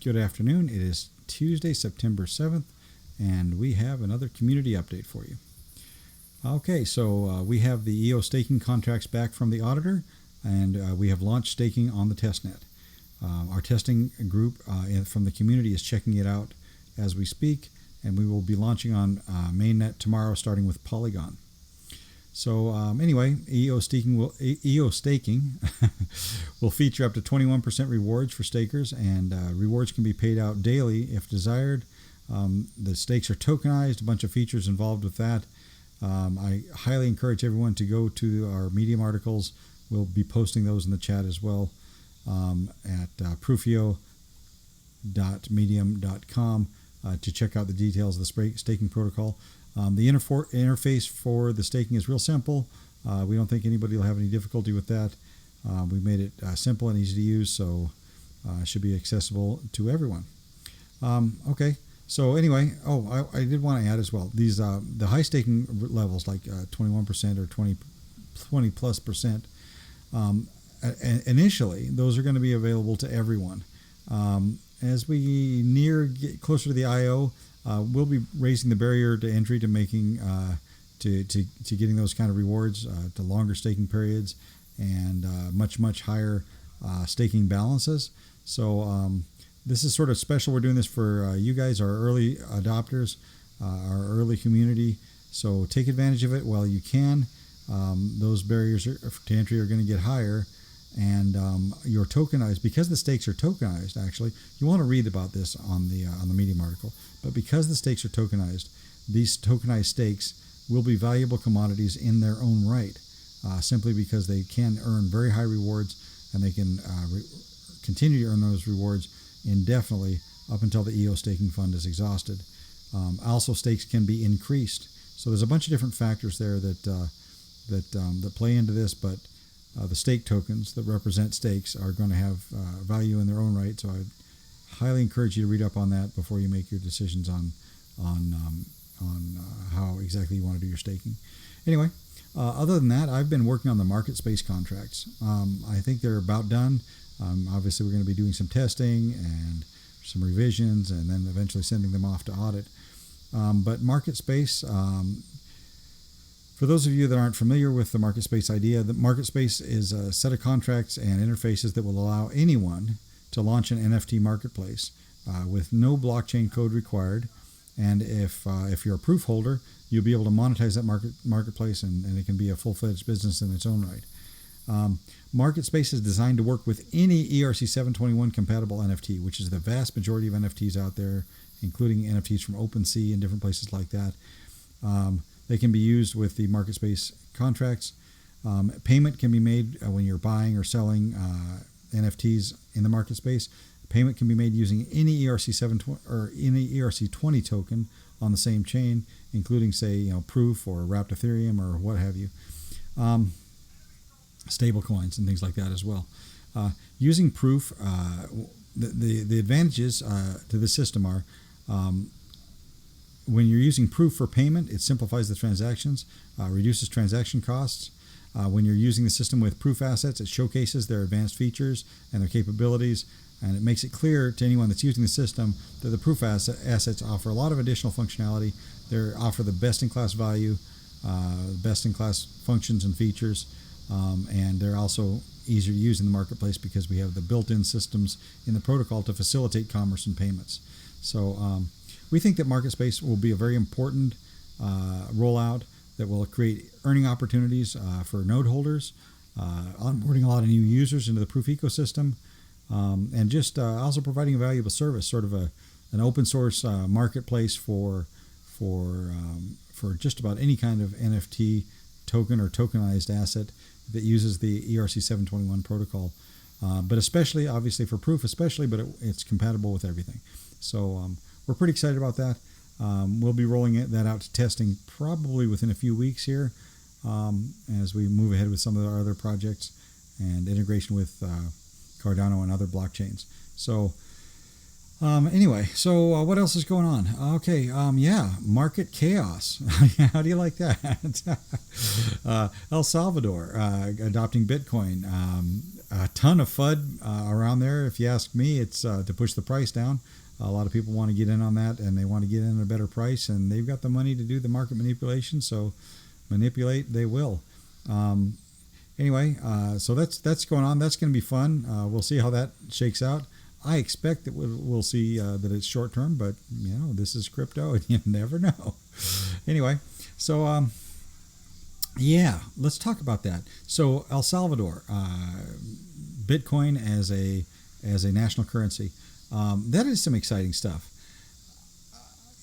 Good afternoon. It is Tuesday, September 7th, and we have another community update for you. Okay, so we have the EO staking contracts back from the auditor, and we have launched staking on the testnet. Our testing group from the community is checking it out as we speak, and we will be launching on mainnet tomorrow, starting with Polygon. So anyway, EO staking will feature up to 21% rewards for stakers, and rewards can be paid out daily if desired. The stakes are tokenized, a bunch of features involved with that. I highly encourage everyone to go to our Medium articles. We'll be posting those in the chat as well at PRüFio.medium.com to check out the details of the staking protocol. The interface for the staking is real simple. We don't think anybody will have any difficulty with that. We made it simple and easy to use, so it should be accessible to everyone. Okay, so anyway, I did want to add as well, these the high staking levels like 21% or 20 plus percent, initially those are going to be available to everyone. As we get closer to the IO, we'll be raising the barrier to entry to making to getting those kind of rewards, to longer staking periods and much higher staking balances. So this is sort of special. We're doing this for you guys, our early adopters, our early community. So take advantage of it while you can. Those barriers to entry are going to get higher. And you're tokenized because the stakes are tokenized. Actually, you want to read about this on the Medium article. But because the stakes are tokenized, these tokenized stakes will be valuable commodities in their own right, simply because they can earn very high rewards, and they can continue to earn those rewards indefinitely up until the EO staking fund is exhausted. Also, stakes can be increased. So there's a bunch of different factors there that play into this, but the stake tokens that represent stakes are going to have value in their own right. So I highly encourage you to read up on that before you make your decisions on how exactly you want to do your staking. Anyway, other than that, I've been working on the market space contracts. I think they're about done. Obviously, we're going to be doing some testing and some revisions, and then eventually sending them off to audit. But market space. For those of you that aren't familiar with the market space idea, the market space is a set of contracts and interfaces that will allow anyone to launch an NFT marketplace with no blockchain code required. And if you're a PRüF holder, you'll be able to monetize that marketplace, and it can be a full-fledged business in its own right. Market space is designed to work with any ERC 721 compatible NFT, which is the vast majority of NFTs out there, including NFTs from OpenSea and different places like that. They can be used with the market space contracts. Payment can be made when you're buying or selling NFTs in the market space. Payment can be made using any ERC 720 or any ERC 20 token on the same chain, including, say, PRüF or wrapped Ethereum or what have you. Stable coins and things like that as well. Using PRüF, the advantages to the system are, when you're using PRüF for payment, it simplifies the transactions, reduces transaction costs. When you're using the system with PRüF assets, it showcases their advanced features and their capabilities, and it makes it clear to anyone that's using the system that the PRüF assets offer a lot of additional functionality. They offer the best-in-class value, best-in-class functions and features, and they're also easier to use in the marketplace because we have the built-in systems in the protocol to facilitate commerce and payments. So we think that market space will be a very important rollout that will create earning opportunities for node holders, onboarding a lot of new users into the PRüF ecosystem, and just also providing a valuable service, sort of an open source marketplace for just about any kind of NFT token or tokenized asset that uses the ERC 721 protocol, but especially, obviously for PRüF especially, but it's compatible with everything. So we're pretty excited about that. We'll be rolling that out to testing probably within a few weeks here, as we move ahead with some of our other projects and integration with Cardano and other blockchains. So anyway, so what else is going on? Okay, market chaos. How do you like that? El Salvador adopting Bitcoin. a ton of FUD around there. If you ask me, it's to push the price down. A lot of people want to get in on that, and they want to get in at a better price, and they've got the money to do the market manipulation, so manipulate they will. Anyway, so that's going on. That's going to be fun. We'll see how that shakes out. I expect that we'll see that it's short term, but this is crypto, and you never know. Anyway, so yeah, let's talk about that. So El Salvador, Bitcoin as a national currency, that is some exciting stuff.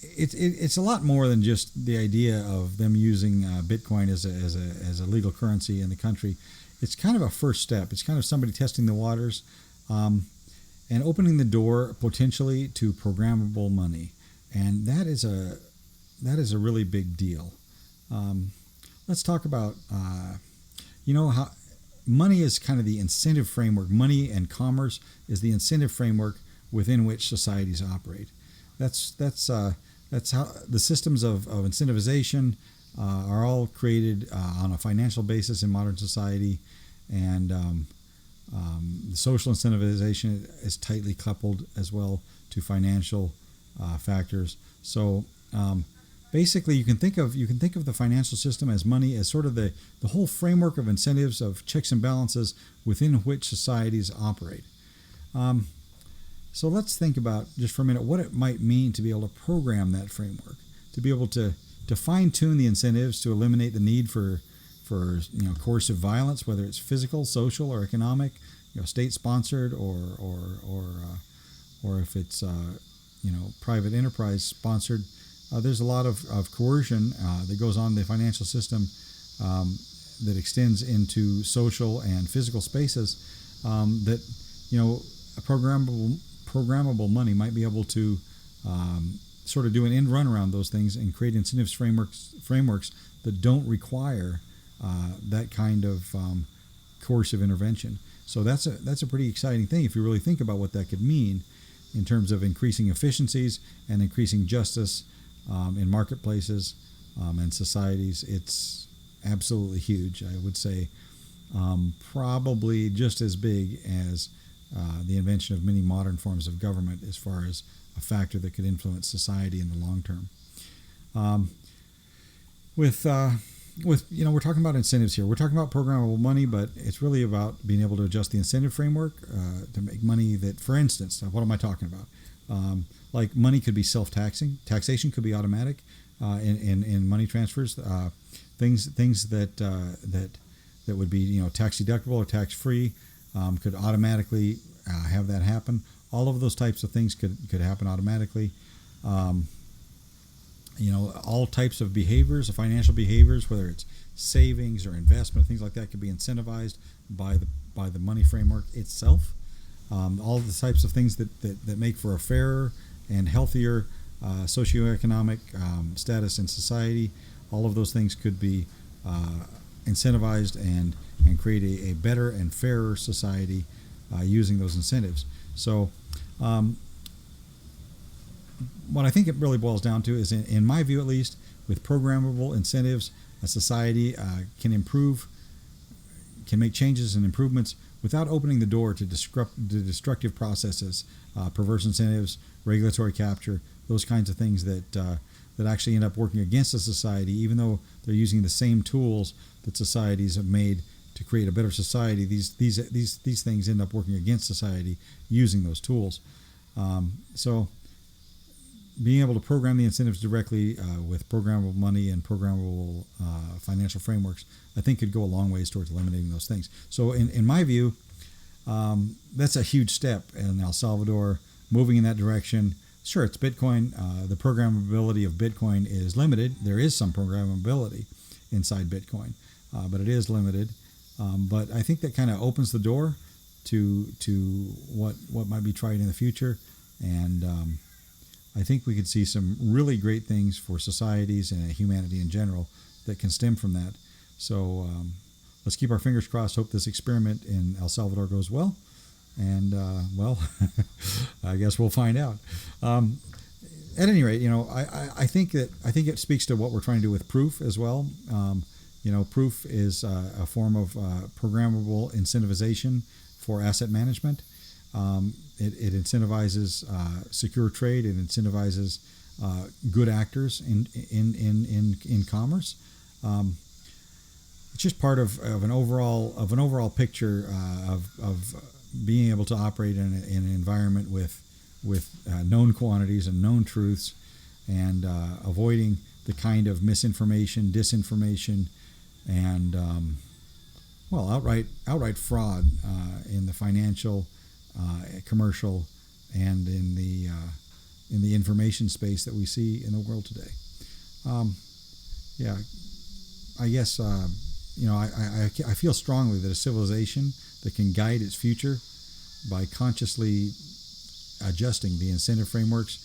It's a lot more than just the idea of them using Bitcoin as a legal currency in the country. It's kind of a first step. It's kind of somebody testing the waters and opening the door potentially to programmable money, and that is a really big deal. Let's talk about how money is kind of the incentive framework. Money and commerce is the incentive framework within which societies operate. That's how the systems of incentivization are all created on a financial basis in modern society, and the social incentivization is tightly coupled as well to financial factors. So basically, you can think of the financial system as money as sort of the whole framework of incentives, of checks and balances within which societies operate. So let's think about just for a minute what it might mean to be able to program that framework, to be able to fine-tune the incentives to eliminate the need for coercive violence, whether it's physical, social, or economic, state-sponsored, or if it's private enterprise sponsored. There's a lot of coercion that goes on in the financial system that extends into social and physical spaces that a programmable money might be able to sort of do an end run around those things and create incentives frameworks that don't require that kind of coercive intervention. So that's a pretty exciting thing if you really think about what that could mean in terms of increasing efficiencies and increasing justice in marketplaces and societies. It's absolutely huge. I would say probably just as big as the invention of many modern forms of government as far as a factor that could influence society in the long term. We're talking about incentives here. We're talking about programmable money, but it's really about being able to adjust the incentive framework to make money that, for instance, what am I talking about? Like money could be self-taxing. Taxation could be automatic in money transfers. Things that would be tax deductible or tax free could automatically have that happen. All of those types of things could happen automatically. All types of behaviors, of financial behaviors, whether it's savings or investment, things like that, could be incentivized by the money framework itself. All the types of things that make for a fairer and healthier socioeconomic status in society, all of those things could be incentivized and create a better and fairer society using those incentives. So what I think it really boils down to is, in my view at least, with programmable incentives, a society can make changes and improvements without opening the door to destructive processes, perverse incentives, regulatory capture, those kinds of things that actually end up working against a society, even though they're using the same tools that societies have made to create a better society. These things end up working against society using those tools. So being able to program the incentives directly with programmable money and programmable financial frameworks, I think could go a long ways towards eliminating those things. So in my view, that's a huge step in El Salvador, moving in that direction. Sure, it's Bitcoin. The programmability of Bitcoin is limited. There is some programmability inside Bitcoin, but it is limited. But I think that kind of opens the door to what might be tried in the future, and I think we could see some really great things for societies and humanity in general that can stem from that. So let's keep our fingers crossed. Hope this experiment in El Salvador goes well. And I guess we'll find out. At any rate, I think it speaks to what we're trying to do with PRüF as well. PRüF is a form of programmable incentivization for asset management. It incentivizes secure trade. It incentivizes good actors in commerce. It's just part of an overall picture of being able to operate in an environment with known quantities and known truths, and avoiding the kind of misinformation, disinformation, and outright fraud in the financial, commercial, and in the information space that we see in the world today. I guess I feel strongly that a civilization that can guide its future by consciously adjusting the incentive frameworks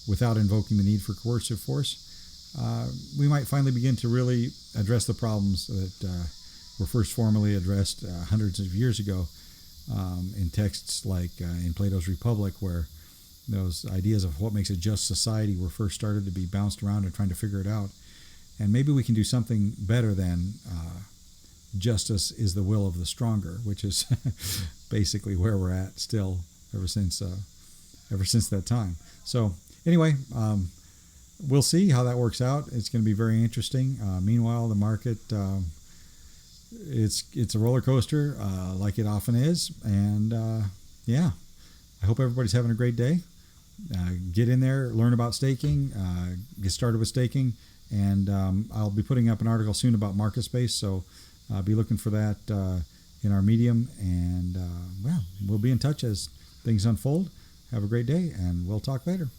without invoking the need for coercive force, we might finally begin to really address the problems that were first formally addressed hundreds of years ago in texts like in Plato's Republic, where those ideas of what makes a just society were first started to be bounced around and trying to figure it out. And maybe we can do something better than justice is the will of the stronger, which is basically where we're at still ever since that time. So anyway, we'll see how that works out. It's going to be very interesting. Meanwhile, the market, it's a roller coaster like it often is. And I hope everybody's having a great day. Get in there, learn about staking, get started with staking. And I'll be putting up an article soon about market space, so be looking for that in our Medium. And we'll be in touch as things unfold. Have a great day, and we'll talk later.